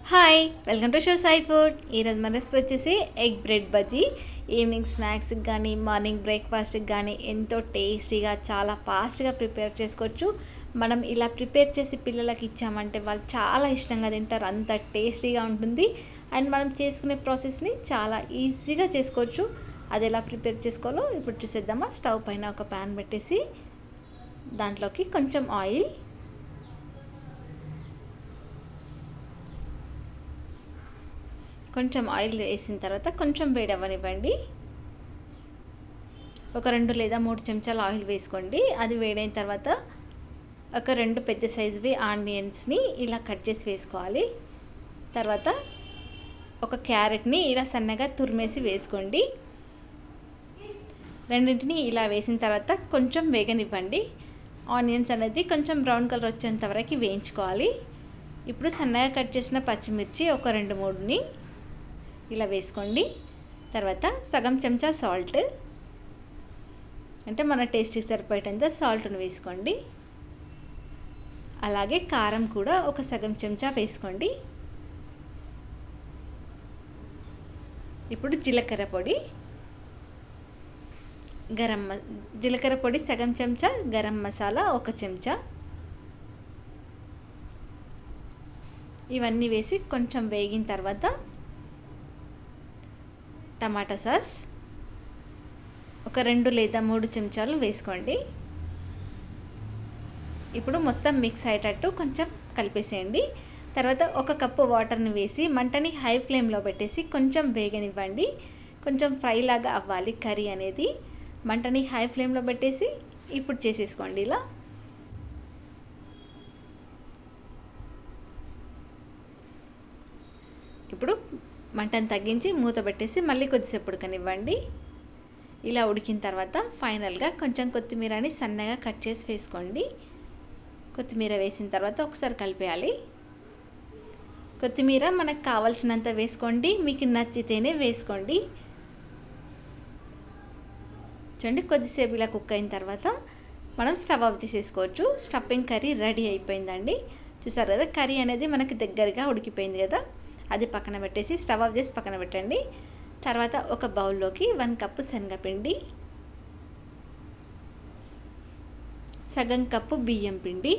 Hi welcome to show Sai food. ఈరోజు మన recipe వచ్చేసి ఎగ్ బ్రెడ్ బజ్జీ. ఈవినింగ్ స్నాక్స్కి కానీ మార్నింగ్ బ్రేక్ఫాస్ట్కి కానీ ఎంతో టేస్టీగా చాలా ఫాస్ట్గా ప్రిపేర్ చేసుకోవచ్చు. మనం ఇలా ప్రిపేర్ చేసి పిల్లలకి ఇచ్చామంటే వాళ్ళు చాలా ఇష్టంగా తింటారు, అంత టేస్టీగా ఉంటుంది. అండ్ మనం చేసుకునే ప్రాసెస్ని చాలా ఈజీగా చేసుకోవచ్చు. అది ఎలా ప్రిపేర్ చేసుకోవాలో ఇప్పుడు చూసేద్దామా. స్టవ్ పైన ఒక ప్యాన్ పెట్టేసి దాంట్లోకి కొంచెం ఆయిల్, వేసిన తర్వాత కొంచెం వేడవ్వనివ్వండి. ఒక 2 లేదా 3 చెంచాల ఆయిల్ వేసుకోండి. అది వేడైన తర్వాత ఒక 2 పెద్ద సైజువి ఆనియన్స్ని ఇలా కట్ చేసి వేసుకోవాలి. తర్వాత ఒక క్యారెట్ని ఇలా సన్నగా తురిమేసి వేసుకోండి. రెండింటిని ఇలా వేసిన తర్వాత కొంచెం వేగనివ్వండి. ఆనియన్స్ అనేది కొంచెం బ్రౌన్ కలర్ వచ్చేంత వరకు వేయించుకోవాలి. ఇప్పుడు సన్నగా కట్ చేసిన పచ్చిమిర్చి ఒక 2-3ని ఇలా వేసుకోండి. తర్వాత సగం చెంచా సాల్ట్, అంటే మన టేస్ట్కి సరిపోయేంత సాల్ట్ని వేసుకోండి. అలాగే కారం కూడా ఒక సగం చెంచా వేసుకోండి. ఇప్పుడు జీలకర్ర పొడి, జీలకర్ర పొడి సగం చెంచా, గరం మసాలా ఒక చెంచా, ఇవన్నీ వేసి కొంచెం వేగిన తర్వాత టమాటో సాస్ ఒక 2 లేదా 3 చెంచాలు వేసుకోండి. ఇప్పుడు మొత్తం మిక్స్ అయ్యేటట్టు కొంచెం కలిపేసేయండి. తర్వాత 1 కప్పు వాటర్ని వేసి మంటని హై ఫ్లేమ్లో పెట్టేసి కొంచెం వేగనివ్వండి. కొంచెం ఫ్రై లాగా అవ్వాలి కర్రీ అనేది. మంటని హై ఫ్లేమ్లో పెట్టేసి ఇప్పుడు చేసేసుకోండి ఇలా. ఇప్పుడు మంటను తగ్గించి మూత పెట్టేసి మళ్ళీ కొద్దిసేపు ఉడకనివ్వండి. ఇలా ఉడికిన తర్వాత ఫైనల్గా కొంచెం కొత్తిమీరని సన్నగా కట్ చేసి వేసుకోండి. కొత్తిమీర వేసిన తర్వాత ఒకసారి కలిపేయాలి. కొత్తిమీర మనకు కావాల్సినంత వేసుకోండి, మీకు నచ్చితేనే వేసుకోండి. చూడండి, కొద్దిసేపు ఇలా కుక్ అయిన తర్వాత మనం స్టవ్ ఆఫ్ చేసేసుకోవచ్చు. స్టఫింగ్ కర్రీ రెడీ అయిపోయిందండి. చూసారు కదా, కర్రీ అనేది మనకి దగ్గరగా ఉడికిపోయింది కదా. అది పక్కన పెట్టేసి స్టవ్ ఆఫ్ చేసి పక్కన పెట్టండి. తర్వాత ఒక బౌల్లోకి 1 కప్పు శనగపిండి, సగం కప్పు బియ్యం పిండి,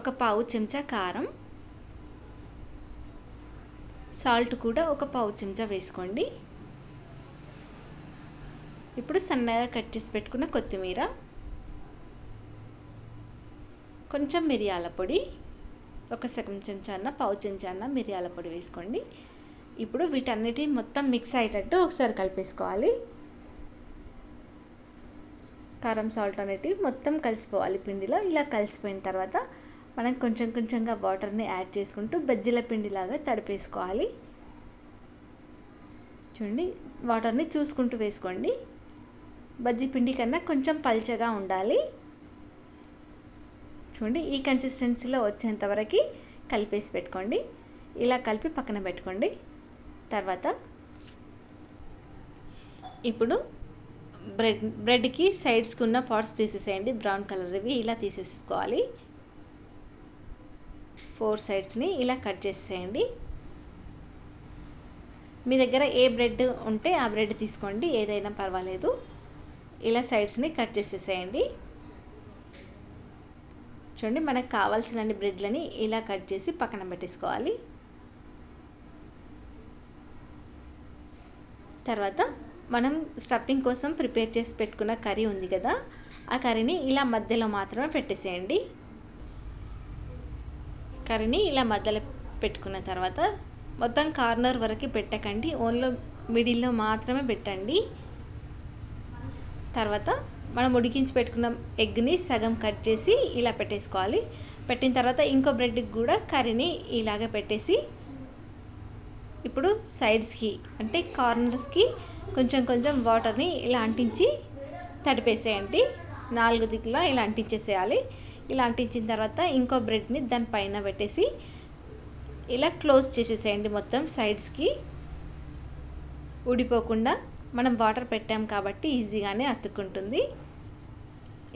ఒక పావు చెంచా కారం, సాల్ట్ కూడా ఒక పావు చెంచా వేసుకోండి. ఇప్పుడు సన్నగా కట్ చేసి పెట్టుకున్న కొత్తిమీర, కొంచెం మిరియాల పొడి, ఒక సగం చెంచా అన్న పావు చెంచా అన్న మిరియాల పొడి వేసుకోండి. ఇప్పుడు వీటన్నిటి మొత్తం మిక్స్ అయ్యేటట్టు ఒకసారి కలిపేసుకోవాలి. కారం సాల్ట్ అనేటివి మొత్తం కలిసిపోవాలి పిండిలో. ఇలా కలిసిపోయిన తర్వాత మనం కొంచెం కొంచెంగా వాటర్ని యాడ్ చేసుకుంటూ బజ్జీల పిండిలాగా తడిపేసుకోవాలి. చూడండి, వాటర్ని చూసుకుంటూ వేసుకోండి. బజ్జీ పిండి కన్నా కొంచెం పల్చగా ఉండాలి. చూడండి, ఈ కన్సిస్టెన్సీలో వచ్చేంత వరకు కలిపేసి పెట్టుకోండి. ఇలా కలిపి పక్కన పెట్టుకోండి. తర్వాత ఇప్పుడు బ్రెడ్కి సైడ్స్కి ఉన్న పార్ట్స్ తీసేసేయండి. బ్రౌన్ కలర్వి ఇలా తీసేసుకోవాలి. 4 సైడ్స్ని ఇలా కట్ చేసేయండి. మీ దగ్గర ఏ బ్రెడ్ ఉంటే ఆ బ్రెడ్ తీసుకోండి, ఏదైనా పర్వాలేదు. ఇలా సైడ్స్ని కట్ చేసేసేయండి. చూడండి, మనకు కావాల్సిన బ్రెడ్లని ఇలా కట్ చేసి పక్కన పెట్టేసుకోవాలి. తర్వాత మనం స్టఫింగ్ కోసం ప్రిపేర్ చేసి పెట్టుకున్న కర్రీ ఉంది కదా, ఆ కర్రీని ఇలా మధ్యలో మాత్రమే పెట్టేసేయండి. కర్రీని ఇలా మధ్యలో పెట్టుకున్న తర్వాత మొత్తం కార్నర్ వరకు పెట్టకండి, ఓన్లీ మిడిల్లో మాత్రమే పెట్టండి. తర్వాత మనం ఉడికించి పెట్టుకున్న ఎగ్ని సగం కట్ చేసి ఇలా పెట్టేసుకోవాలి. పెట్టిన తర్వాత ఇంకో బ్రెడ్కి కూడా కర్రీని ఇలాగే పెట్టేసి ఇప్పుడు సైడ్స్కి అంటే కార్నర్స్కి కొంచెం కొంచెం వాటర్ని ఇలా అంటించి తడిపేసేయండి. 4 దిక్కులా ఇలా అంటించేసేయాలి. ఇలా అంటించిన తర్వాత ఇంకో బ్రెడ్ని దానిపైన పెట్టేసి ఇలా క్లోజ్ చేసేసేయండి. మొత్తం సైడ్స్కి ఊడిపోకుండా మనం వాటర్ పెట్టాం కాబట్టి ఈజీగానే అతుక్కుంటుంది.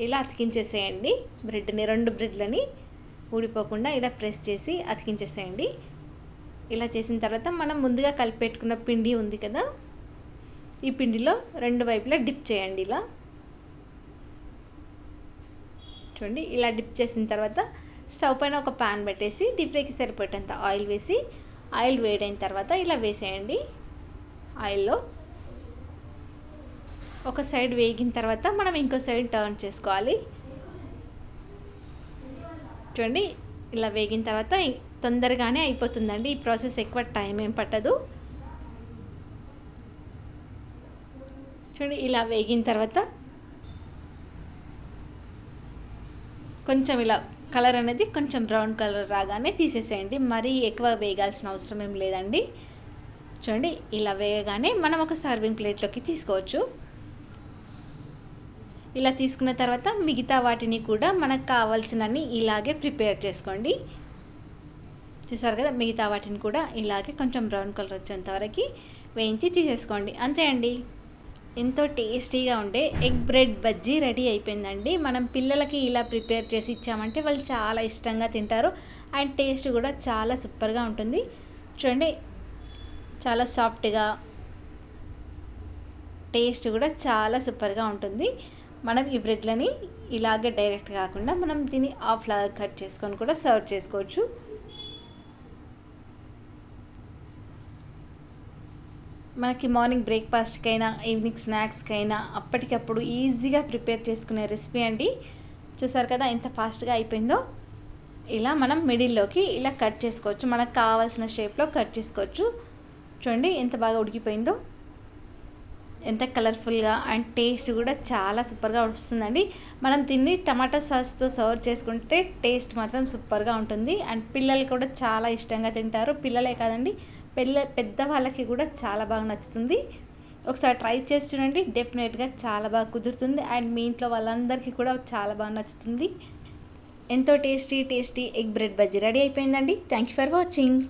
ఇలా అతికించేసేయండి. బ్రెడ్ని, 2 బ్రెడ్లని ఊడిపోకుండా ఇలా ప్రెస్ చేసి అతికించేసేయండి. ఇలా చేసిన తర్వాత మనం ముందుగా కలిపి పెట్టుకున్న పిండి ఉంది కదా, ఈ పిండిలో 2 వైపులా డిప్ చేయండి. ఇలా చూడండి. ఇలా డిప్ చేసిన తర్వాత స్టవ్ పైన ఒక పాన్ పెట్టేసి డీప్ ఫ్రైకి సరిపోయేంత ఆయిల్ వేసి, ఆయిల్ వేడైన తర్వాత ఇలా వేసేయండి. ఆయిల్లో ఒక సైడ్ వేగిన తర్వాత మనం ఇంకో సైడ్ టర్న్ చేసుకోవాలి. చూడండి. ఇలా వేగిన తర్వాత తొందరగానే అయిపోతుందండి ఈ ప్రాసెస్, ఎక్కువ టైం ఏం పట్టదు. చూడండి. ఇలా వేగిన తర్వాత కొంచెం ఇలా కలర్ అనేది కొంచెం బ్రౌన్ కలర్ రాగానే తీసేసేయండి. మరీ ఎక్కువ వేగాల్సిన అవసరం ఏం లేదండి. చూడండి. ఇలా వేయగానే మనం ఒక సర్వింగ్ ప్లేట్లోకి తీసుకోవచ్చు. ఇలా తీసుకున్న తర్వాత మిగతా వాటిని కూడా మనకు కావాల్సినన్ని ఇలాగే ప్రిపేర్ చేసుకోండి. చూసారు కదా, మిగతా వాటిని కూడా ఇలాగే కొంచెం బ్రౌన్ కలర్ వచ్చేంత వరకు వేయించి తీసేసుకోండి. అంతే అండి. ఎంతో టేస్టీగా ఉండే ఎగ్ బ్రెడ్ బజ్జీ రెడీ అయిపోయిందండి. మనం పిల్లలకి ఇలా ప్రిపేర్ చేసి ఇచ్చామంటే వాళ్ళు చాలా ఇష్టంగా తింటారు. అండ్ టేస్ట్ కూడా చాలా సూపర్గా ఉంటుంది. చూడండి. చాలా సాఫ్ట్గా, టేస్ట్ కూడా చాలా సూపర్గా ఉంటుంది. మనం ఈ బ్రెడ్లని ఇలాగే డైరెక్ట్ కాకుండా మనం దీన్ని హాఫ్ లాగా కట్ చేసుకొని కూడా సర్వ్ చేసుకోవచ్చు. మనకి మార్నింగ్ బ్రేక్ఫాస్ట్కైనా, ఈవినింగ్ స్నాక్స్కైనా అప్పటికప్పుడు ఈజీగా ప్రిపేర్ చేసుకునే రెసిపీ అండి. చూసారు కదా ఎంత ఫాస్ట్గా అయిపోయిందో. ఇలా మనం మిడిల్లోకి ఇలా కట్ చేసుకోవచ్చు, మనకు కావాల్సిన షేప్లో కట్ చేసుకోవచ్చు. చూడండి ఎంత బాగా ఉడికిపోయిందో, ఎంత కలర్ఫుల్గా, అండ్ టేస్ట్ కూడా చాలా సూపర్గా వస్తుందండి. మనం దీన్ని టమాటా సాస్తో సర్వ్ చేసుకుంటే టేస్ట్ మాత్రం సూపర్గా ఉంటుంది. అండ్ పిల్లలు కూడా చాలా ఇష్టంగా తింటారు. పిల్లలే కాదండి, పెద్దవాళ్ళకి కూడా చాలా బాగా నచ్చుతుంది. ఒకసారి ట్రై చేసి చూడండి, డెఫినెట్గా చాలా బాగా కుదురుతుంది. అండ్ మీ ఇంట్లో వాళ్ళందరికీ కూడా చాలా బాగా నచ్చుతుంది. ఎంతో tasty egg bread bajji ready అయిపోయిందండి. Thank you for watching.